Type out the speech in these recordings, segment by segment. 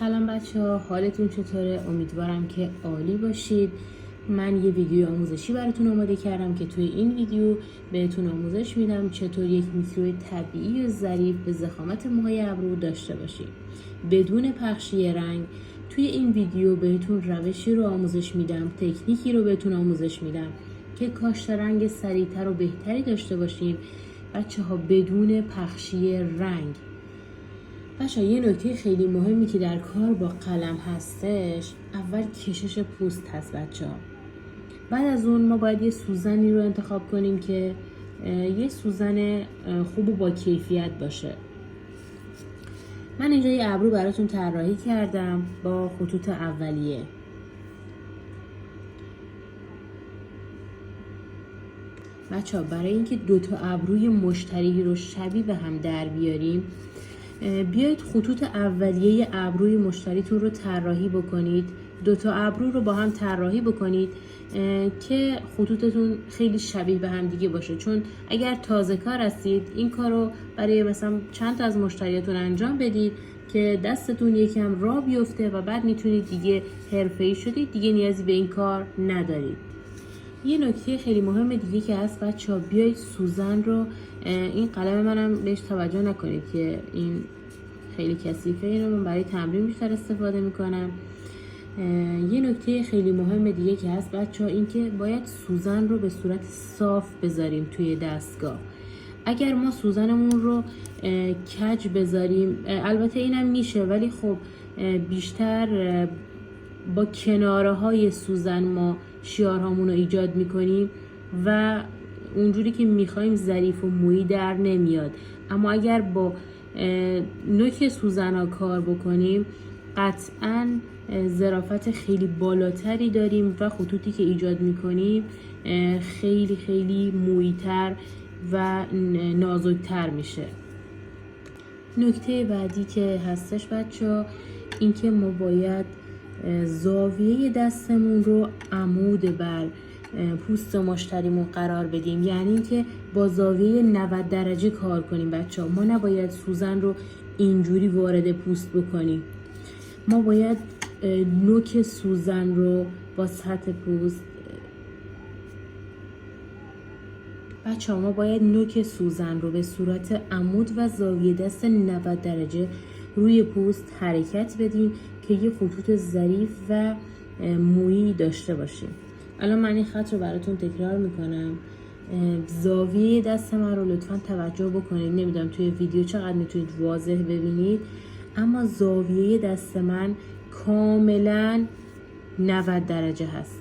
سلام بچه ها، حالتون چطوره؟ امیدوارم که عالی باشید. من یه ویدیو آموزشی براتون آماده کردم که توی این ویدیو بهتون آموزش میدم چطور یک میکروی طبیعی و ظریف به ضخامت موهای ابرو داشته باشید بدون پخشی رنگ. توی این ویدیو بهتون روشی رو آموزش میدم، تکنیکی رو بهتون آموزش میدم که کاشت رنگ سریعتر و بهتری داشته باشیم بچه ها بدون پخشی رنگ. بچه یه نکته خیلی مهمی که در کار با قلم هستش، اول کشش پوست هست بچه ها. بعد از اون ما باید یه سوزنی رو انتخاب کنیم که یه سوزن خوب و با کیفیت باشه. من اینجا یه ابرو براتون طراحی کردم با خطوط اولیه. بچه ها برای اینکه دوتا ابروی مشترک رو شبیه به هم در بیاریم، بیایید خطوط اولیه ابروی مشتریتون رو طراحی بکنید. دوتا ابرو رو با هم طراحی بکنید که خطوطتون خیلی شبیه به هم دیگه باشه، چون اگر تازه کار هستید این کار رو برای مثلا چند تا از مشتریاتون انجام بدید که دستتون یکم راه بیفته و بعد میتونید دیگه حرفه‌ای شدید، دیگه نیازی به این کار ندارید. یه نکته خیلی مهم دیگه که هست بچه‌ها، بیایید سوزن رو، این قلم منم بهش توجه نکنید که این خیلی کثیفه، اینو من برای تمرین بیشتر استفاده میکنم. یه نکته خیلی مهم دیگه که هست بچه‌ها، این که باید سوزن رو به صورت صاف بذاریم توی دستگاه. اگر ما سوزنمون رو کج بذاریم، البته اینم میشه، ولی خب بیشتر با کناره های سوزن ما شیارهامون رو ایجاد میکنیم و اونجوری که میخوایم ظریف و مویی در نمیاد. اما اگر با نوک سوزن ها کار بکنیم قطعاً ظرافت خیلی بالاتری داریم و خطوطی که ایجاد میکنیم خیلی خیلی مویی‌تر و نازکتر میشه. نکته بعدی که هستش بچه‌ها، این که ما باید زاویه دستمون رو عمود بر پوست مشتریمون قرار بدیم، یعنی اینکه با زاویه 90 درجه کار کنیم بچه‌ها. ما نباید سوزن رو اینجوری وارد پوست بکنیم، ما باید نوک سوزن رو با سطح پوست بچه‌ها، ما باید نوک سوزن رو به صورت عمود و زاویه دست 90 درجه روی پوست حرکت بدیم که یه خطوط ظریف و مویی داشته باشیم. الان من این خط رو براتون تکرار میکنم. زاویه دست من رو لطفا توجه بکنید. نمیدونم توی ویدیو چقدر میتونید واضح ببینید، اما زاویه دست من کاملا 90 درجه هست.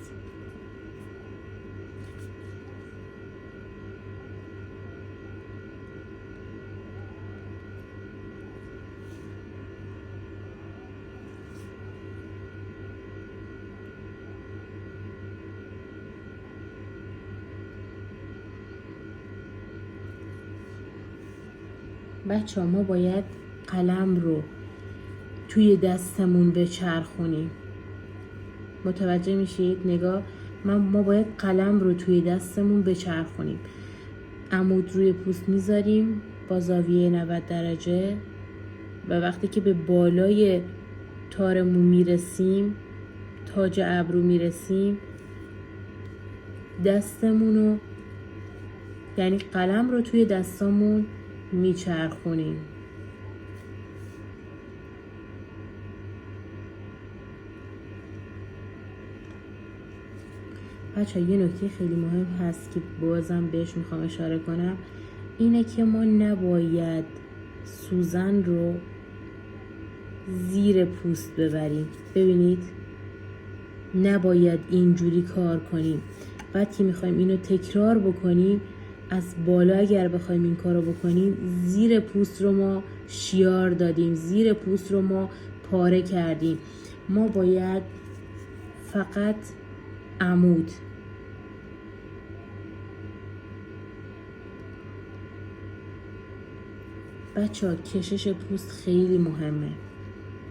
بچه ها ما باید قلم رو توی دستمون بچرخونیم. متوجه میشید؟ نگاه، ما باید قلم رو توی دستمون بچرخونیم. عمود روی پوست میذاریم با زاویه 90 درجه و وقتی که به بالای تارمون میرسیم، تاج ابرو میرسیم، دستمون رو، یعنی قلم رو توی دستامون میچرخونیم. بچه یه نکته خیلی مهم هست که بازم بهش میخوام اشاره کنم، اینه که ما نباید سوزن رو زیر پوست ببریم. ببینید، نباید اینجوری کار کنیم. بعد که میخوایم اینو تکرار بکنیم، از بالا اگر بخوایم این کارو بکنیم، زیر پوست رو ما شیار دادیم، زیر پوست رو ما پاره کردیم. ما باید فقط عمود. بچه‌ها کشش پوست خیلی مهمه.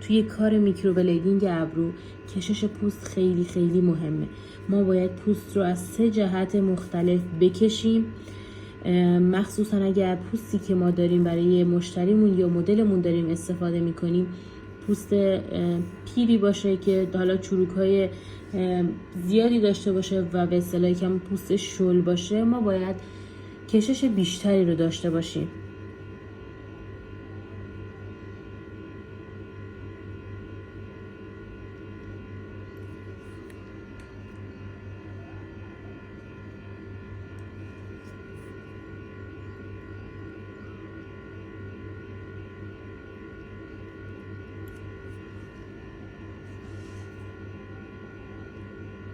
توی کار میکروبلیدینگ ابرو کشش پوست خیلی خیلی مهمه. ما باید پوست رو از 3 جهت مختلف بکشیم، مخصوصا اگر پوستی که ما داریم برای مشتریمون یا مدلمون داریم استفاده میکنیم پوست پیری باشه که حالا چروک‌های زیادی داشته باشه و به اصطلاح کم پوست شل باشه، ما باید کشش بیشتری رو داشته باشیم.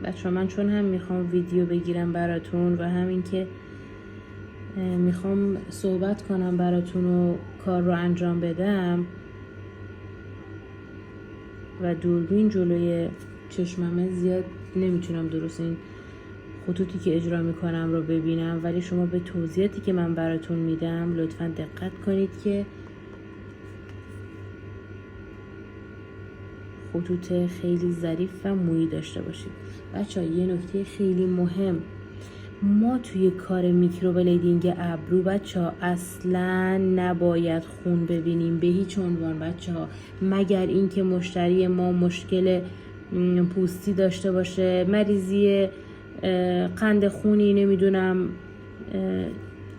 بچه من چون هم میخوام ویدیو بگیرم براتون و همین که میخوام صحبت کنم براتون و کار رو انجام بدم و دوربین جلوی چشممه، زیاد نمیتونم درست این خطوطی که اجرا میکنم رو ببینم، ولی شما به توضیحاتی که من براتون میدم لطفا دقت کنید که خطوط خیلی ظریف و مویی داشته باشید. بچه یه نکته خیلی مهم، ما توی کار میکروبلیدینگ ابرو بچه ها اصلا نباید خون ببینیم به هیچ عنوان بچه ها، مگر اینکه مشتری ما مشکل پوستی داشته باشه، مریضی قند خونی، نمیدونم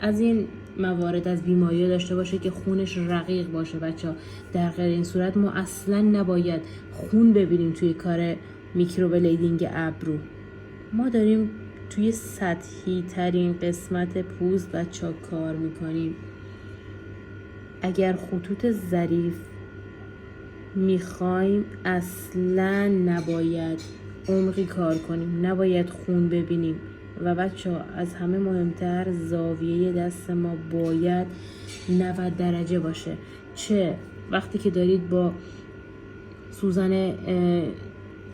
از این موارد، از بیماری داشته باشه که خونش رقیق باشه بچه ها. در غیر این صورت ما اصلا نباید خون ببینیم توی کار میکروبلیدینگ ابرو. ما داریم توی سطحی ترین قسمت پوست بچه ها کار میکنیم. اگر خطوط ظریف میخوایم اصلا نباید عمقی کار کنیم، نباید خون ببینیم و بچه ها از همه مهمتر زاویه دست ما باید 90 درجه باشه. چه وقتی که دارید با سوزن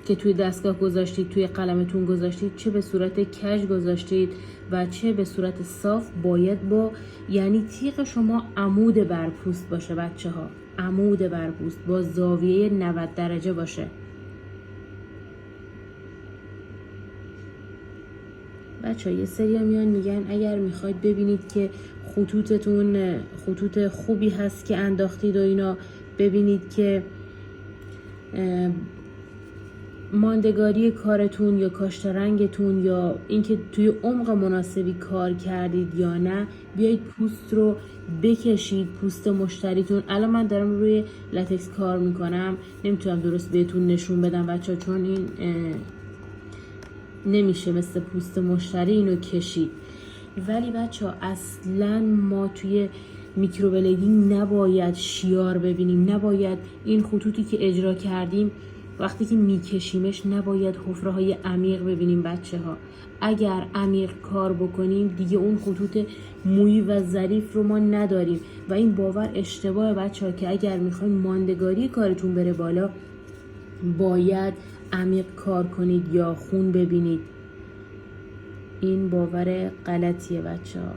که توی دستگاه گذاشتید، توی قلمتون گذاشتید، چه به صورت کج گذاشتید و چه به صورت صاف، باید با یعنی تیغ شما عمود بر پوست باشه بچه ها، عمود بر پوست با زاویه 90 درجه باشه. بچه ها یه سری میان میگن اگر میخواید ببینید که خطوطتون خطوط خوبی هست که انداختید و اینا، ببینید که ماندگاری کارتون یا کاشت رنگتون یا اینکه توی عمق مناسبی کار کردید یا نه، بیایید پوست رو بکشید، پوست مشتریتون. الان من دارم روی لاتکس کار میکنم، نمیتونم درست بهتون نشون بدم بچه، چون این نمیشه مثل پوست مشتری اینو کشید. ولی بچه اصلا ما توی میکروبلیدینگ نباید شیار ببینیم، نباید این خطوطی که اجرا کردیم وقتی که میکشیمش نباید حفره های عمیق ببینیم بچه ها. اگر عمیق کار بکنیم دیگه اون خطوط مویی و ظریف رو ما نداریم و این باور اشتباه بچه ها که اگر میخواین ماندگاری کارتون بره بالا باید عمیق کار کنید یا خون ببینید. این باور غلطیه بچه ها.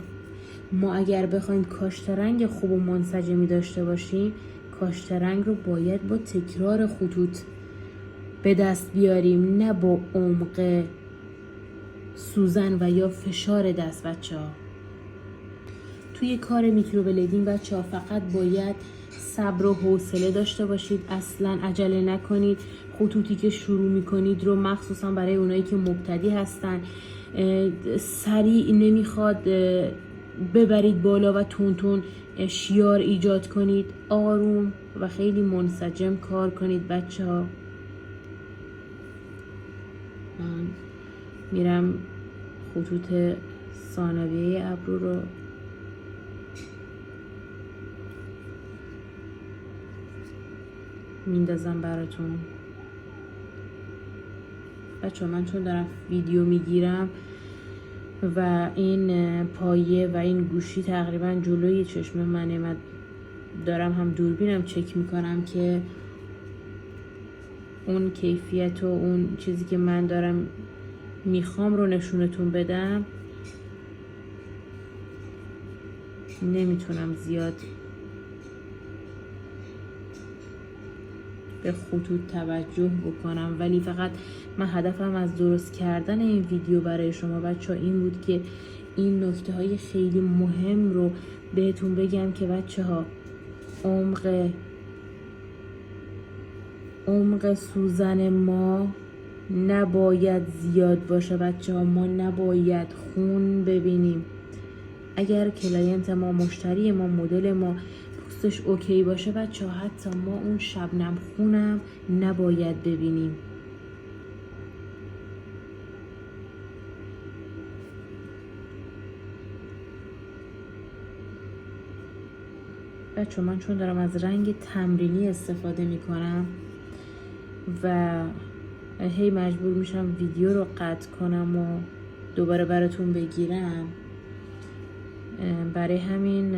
ما اگر بخوایم کاشت رنگ خوب و منسجمی داشته باشیم، کاشت رنگ رو باید با تکرار خطوط به دست بیاریم، نه با عمق سوزن و یا فشار دست بچه ها. توی کار میکروبلیدینگ بچه ها فقط باید صبر و حوصله داشته باشید، اصلا عجله نکنید. خطوطی که شروع میکنید رو مخصوصا برای اونایی که مبتدی هستن سریع نمیخواد ببرید بالا و تون شیار ایجاد کنید، آروم و خیلی منسجم کار کنید بچه ها. من میرم خطوط ثانویه ابرو رو میندازم براتون بچه ها. من چون دارم ویدیو میگیرم و این پایه و این گوشی تقریبا جلوی چشم منه، من دارم هم دوربینم چک میکنم که اون کیفیت و اون چیزی که من دارم میخوام رو نشونتون بدم. نمیتونم زیاد به خطوط توجه بکنم، ولی فقط من هدفم از درست کردن این ویدیو برای شما بچه ها این بود که این نکته های خیلی مهم رو بهتون بگم که بچه ها عمق عمق سوزن ما نباید زیاد باشه بچه ها. ما نباید خون ببینیم. اگر کلاینت ما، مشتری ما، مدل ما پوستش اوکی باشه بچه ها، حتی ما اون شبنم خونم نباید ببینیم. بچه من چون دارم از رنگ تمرینی استفاده میکنم و هی مجبور میشم ویدیو رو قطع کنم و دوباره براتون بگیرم، برای همین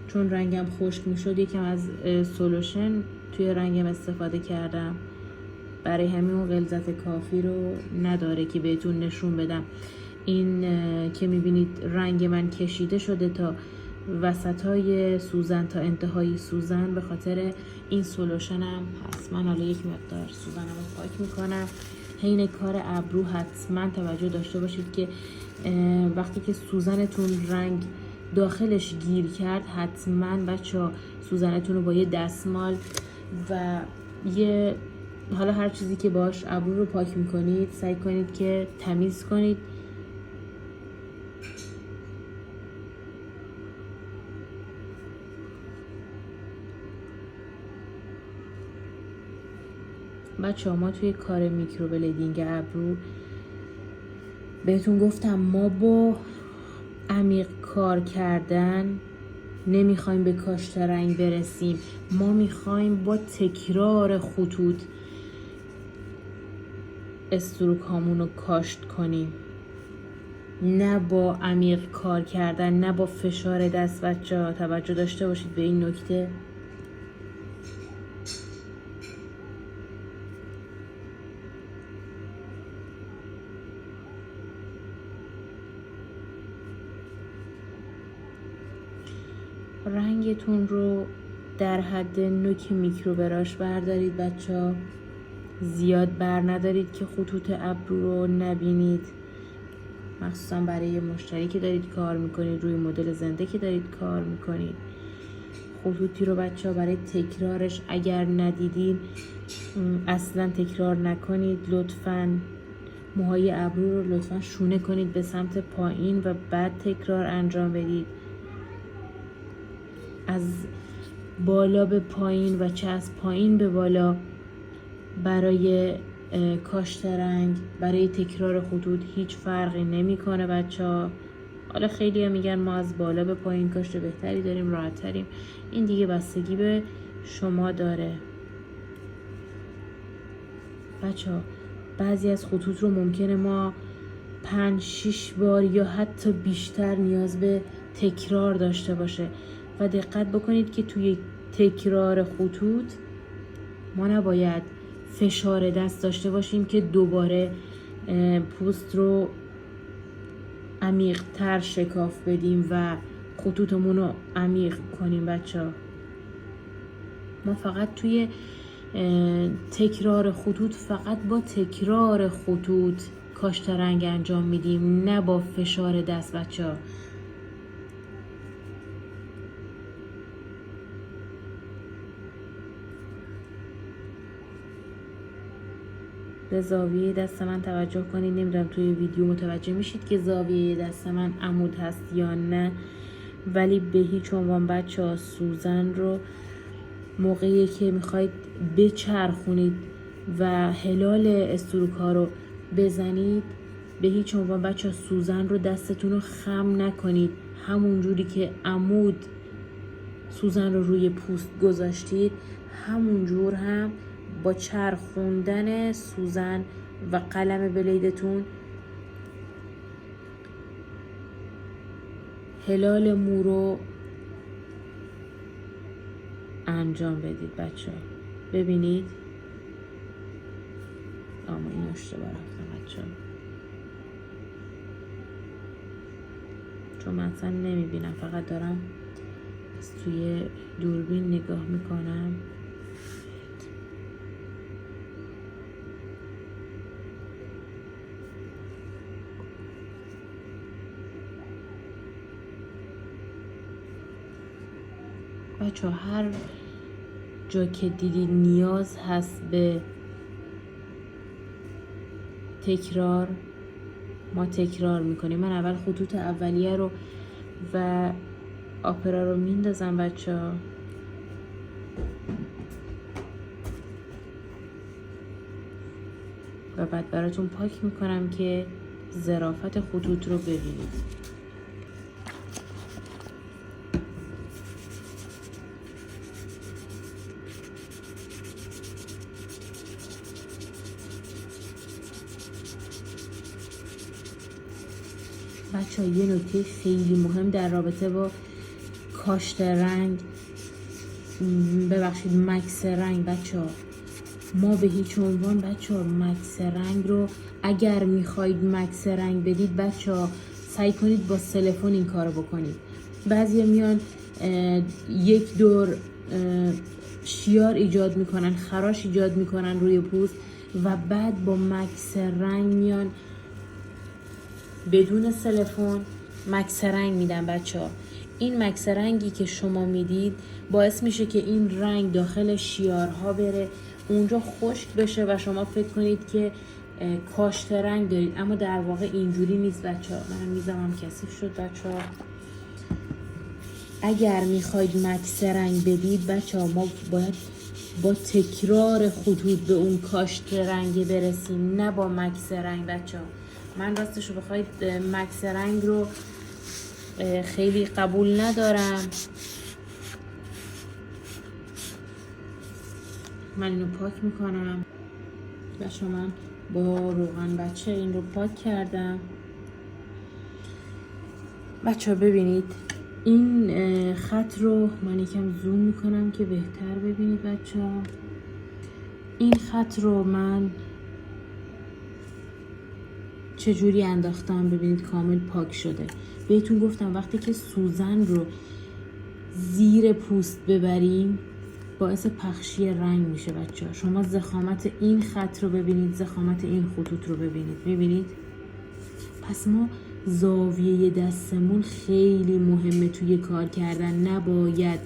چون رنگم خشک میشد یکم از سولوشن توی رنگم استفاده کردم، برای همین اون غلظت کافی رو نداره که بهتون نشون بدم. این که میبینید رنگ من کشیده شده تا وسطای سوزن تا انتهای سوزن، به خاطر این سولوشنم هست. من حالا یک مقدار سوزنم رو پاک میکنم. حین کار ابرو حتما توجه داشته باشید که وقتی که سوزنتون رنگ داخلش گیر کرد، حتما بچه‌ها سوزنتون رو با یه دستمال و یه حالا هر چیزی که باش ابرو رو پاک میکنید سعی کنید که تمیز کنید. بچه ها ما توی کار میکروبلیدینگ ابرو بهتون گفتم ما با عمیق کار کردن نمیخوایم به کاشت رنگ برسیم. ما میخوایم با تکرار خطوط استروک هامون رو کاشت کنیم، نه با عمیق کار کردن، نه با فشار دست. بچه ها توجه داشته باشید به این نکته. رنگتون رو در حد نوک میکروبراش بردارید بچه ها. زیاد بر ندارید که خطوط ابرو رو نبینید، مخصوصا برای مشتری که دارید کار میکنید، روی مدل زنده که دارید کار میکنید. خطوطی رو بچه ها برای تکرارش اگر ندیدین اصلا تکرار نکنید. لطفاً موهای ابرو رو لطفاً شونه کنید به سمت پایین و بعد تکرار انجام بدید. از بالا به پایین و چه از پایین به بالا برای کاشت رنگ، برای تکرار خطوط هیچ فرقی نمیکنه بچه ها. حالا خیلی ها میگن ما از بالا به پایین کاشت بهتری داریم، راحت تریم. این دیگه بستگی به شما داره بچه ها. بعضی از خطوط رو ممکنه ما 5-6 بار یا حتی بیشتر نیاز به تکرار داشته باشه و دقت بکنید که توی تکرار خطوط ما نباید فشار دست داشته باشیم که دوباره پوست رو عمیق تر شکاف بدیم و خطوطمون رو عمیق کنیم بچه ها. ما فقط توی تکرار خطوط، فقط با تکرار خطوط کاشت رنگ انجام میدیم، نه با فشار دست بچه ها. به زاویه دست من توجه کنید. نمیدونم توی ویدیو متوجه میشید که زاویه دست من عمود هست یا نه، ولی به هیچ عنوان بچه ها سوزن رو موقعی که میخواید بچرخونید و هلال استروک ها رو بزنید، به هیچ عنوان بچه ها سوزن رو دستتون رو خم نکنید. همون جوری که عمود سوزن رو روی پوست گذاشتید، همون جور هم با چرخوندن سوزن و قلم بلیدتون هلال مو رو انجام بدید بچه ها. ببینید اما این اشتباه رفتم بچه ها، چون من اصلا نمیبینم، فقط دارم توی دوربین نگاه میکنم. بچه هر جا که دیدید نیاز هست به تکرار، ما تکرار میکنیم. من اول خطوط اولیه رو و آپرا رو میندازم بچه ها. و بعد براتون پاک میکنم که ظرافت خطوط رو ببینید. بچه ها یه نکته خیلی مهم در رابطه با کاشت رنگ، ببخشید مکس رنگ بچه ها، ما به هیچ عنوان بچه ها مکس رنگ رو اگر میخواید مکس رنگ بدید بچه ها سعی کنید با تلفن این کارو بکنید. بعضی میان یک دور شیار ایجاد میکنن، خراش ایجاد میکنن روی پوست و بعد با مکس رنگ میان بدون تلفن مکس رنگ میدن بچه ها. این مکس رنگی که شما میدید باعث میشه که این رنگ داخل شیارها بره، اونجا خشک بشه و شما فکر کنید که کاشت رنگ دارید، اما در واقع اینجوری نیست بچه ها. من میزمم کثیف شد بچه ها. اگر میخواید مکس رنگ بدید بچه ها ما باید با تکرار خطوط به اون کاشت رنگ برسیم، نه با مکس رنگ بچه ها. من راستش رو بخواید مکس رنگ رو خیلی قبول ندارم. من اینو پاک میکنم بچه، من با روغن بچه این رو پاک کردم. بچه ها ببینید این خط رو من یکم زوم میکنم که بهتر ببینید بچه ها. این خط رو من چجوری انداختم ببینید کامل پاک شده. بهتون گفتم وقتی که سوزن رو زیر پوست ببریم باعث پخشی رنگ میشه بچه ها. شما ضخامت این خط رو ببینید، ضخامت این خطوط رو ببینید، میبینید؟ پس ما زاویه دستمون خیلی مهمه توی کار کردن. نباید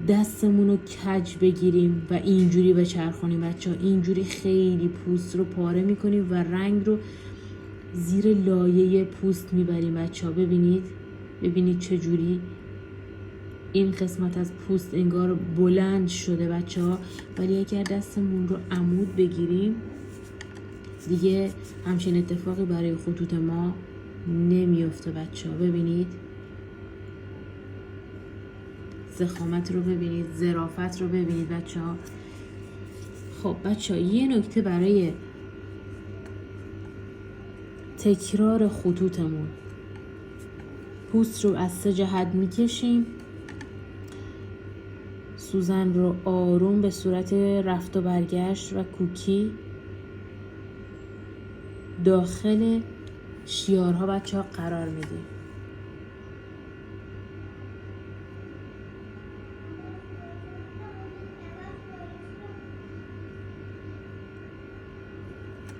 دستمون رو کج بگیریم و اینجوری بچرخونیم بچه ها. اینجوری خیلی پوست رو پاره میکنیم و رنگ رو زیر لایه پوست میبریم بچه ها. ببینید چجوری این قسمت از پوست انگار بلند شده بچه ها، ولی اگر دستمون رو عمود بگیریم دیگه همچین اتفاقی برای خطوط ما نمیفته بچه ها. ببینید ضخامت رو ببینید، ظرافت رو ببینید بچه ها. خب بچه ها یه نکته برای تکرار خطوطمون، پوست رو از 3 جهت میکشیم، سوزن رو آروم به صورت رفت و برگشت و کوکی داخل شیارها بچه ها قرار میدیم.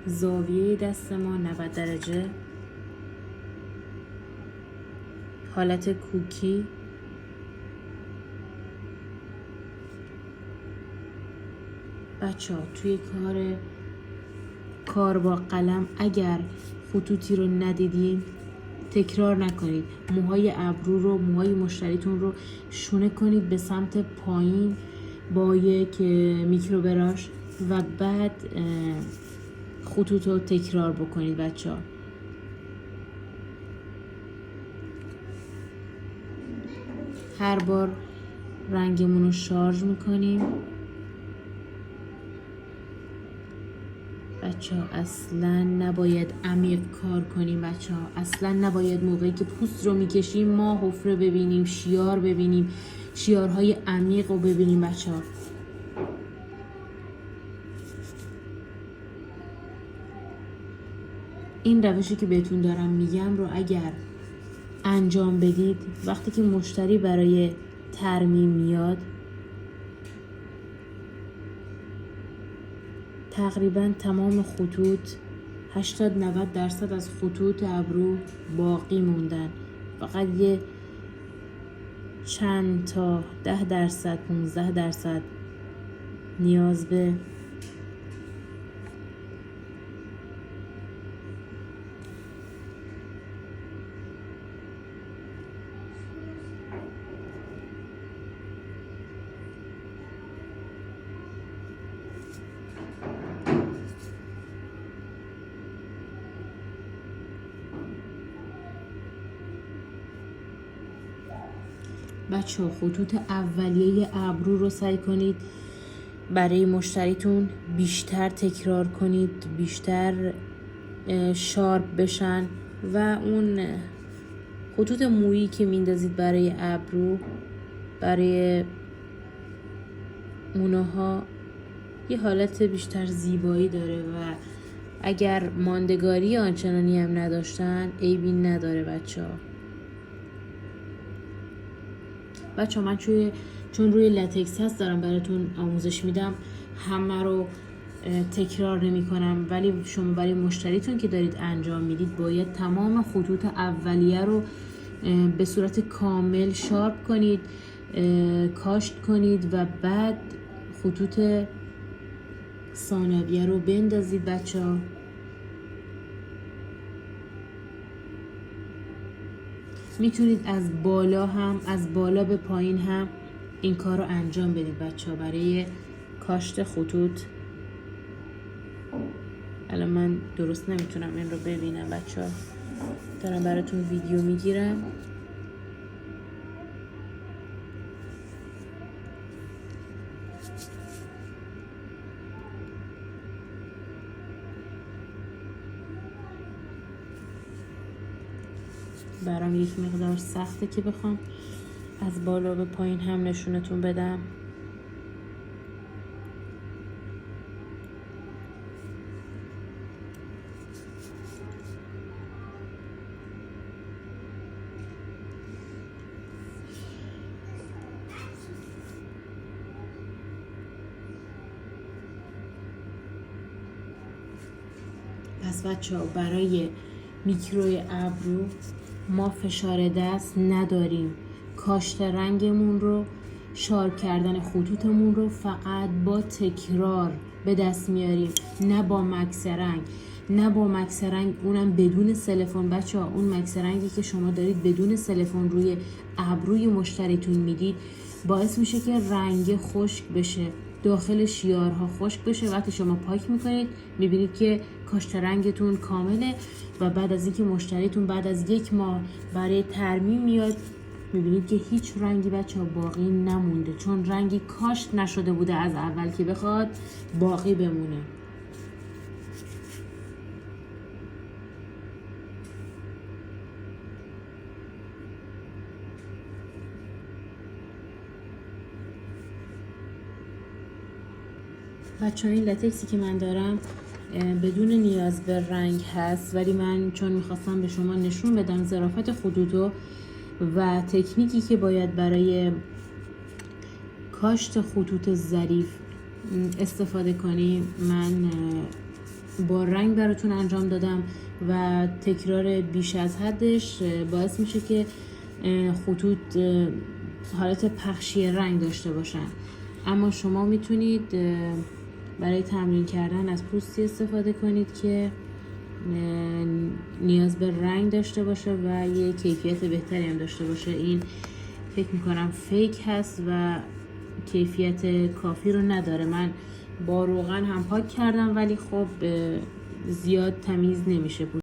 زاویه دست ما 90 درجه، حالت کوکی. بچه ها توی کار با قلم اگر خطوطی رو ندیدین تکرار نکنید. موهای ابرو رو، موهای مشتریتون رو شونه کنید به سمت پایین با یک میکروبراش و بعد خطوط رو تکرار بکنید بچه ها. هر بار رنگمون رو شارژ میکنیم بچه ها. اصلا نباید عمیق کار کنیم بچه ها. اصلا نباید موقعی که پوست رو میکشیم ما حفره ببینیم، شیار ببینیم، شیارهای عمیق رو ببینیم بچه ها. این روشی که بهتون دارم میگم رو اگر انجام بدید وقتی که مشتری برای ترمیم میاد تقریبا تمام خطوط 80-90% از خطوط ابرو باقی موندن. فقط یه چند تا 10% 15% نیاز به بچه خطوط اولیه ابرو رو سعی کنید برای مشتریتون بیشتر تکرار کنید، بیشتر شارپ بشن و اون خطوط مویی که میندازید برای ابرو، برای مونها یه حالت بیشتر زیبایی داره و اگر ماندگاری آنچنانی هم نداشتن عیبی نداره بچه من چون روی لتکس هست دارم براتون آموزش میدم، همه رو تکرار نمی کنم، ولی شما برای مشتریتون که دارید انجام میدید باید تمام خطوط اولیه رو به صورت کامل شارپ کنید، کاشت کنید و بعد خطوط ثانویه رو بندازید بچه ها. میتونید از بالا به پایین هم این کار رو انجام بدید بچه ها برای کاشت خطوط. الان من درست نمیتونم این رو ببینم بچه ها، دارم براتون ویدیو میگیرم. برام یک مقدار سخته که بخوام از بالا به پایین هم نشونتون بدم. پس بچه ها برای میکروی ابرو ما فشار دست نداریم، کاشت رنگمون رو، شارپ کردن خطوطمون رو فقط با تکرار به دست میاریم، نه با مکس رنگ اونم بدون سلفون. بچه ها اون مکس رنگی که شما دارید بدون سلفون روی ابروی مشتریتون میدید باعث میشه که رنگ خشک بشه، داخل شیارها خشک بشه. وقتی شما پاک میکنید میبینید که کاشت رنگتون کامله و بعد از اینکه مشتریتون بعد از 1 ماه برای ترمیم میاد میبینید که هیچ رنگی بچه ها باقی نمونده، چون رنگی کاشت نشده بوده از اول که بخواد باقی بمونه. بچه ها این لتکسی که من دارم بدون نیاز به رنگ هست، ولی من چون میخواستم به شما نشون بدم ظرافت خطوطو و تکنیکی که باید برای کاشت خطوط ظریف استفاده کنیم، من با رنگ براتون انجام دادم و تکرار بیش از حدش باعث میشه که خطوط حالت پخشی رنگ داشته باشن. اما شما میتونید برای تمرین کردن از پوستی استفاده کنید که نیاز به رنگ داشته باشه و یه کیفیت بهتری هم داشته باشه. این فکر میکنم فیک هست و کیفیت کافی رو نداره. من با روغن هم پاک کردم ولی خب زیاد تمیز نمیشه.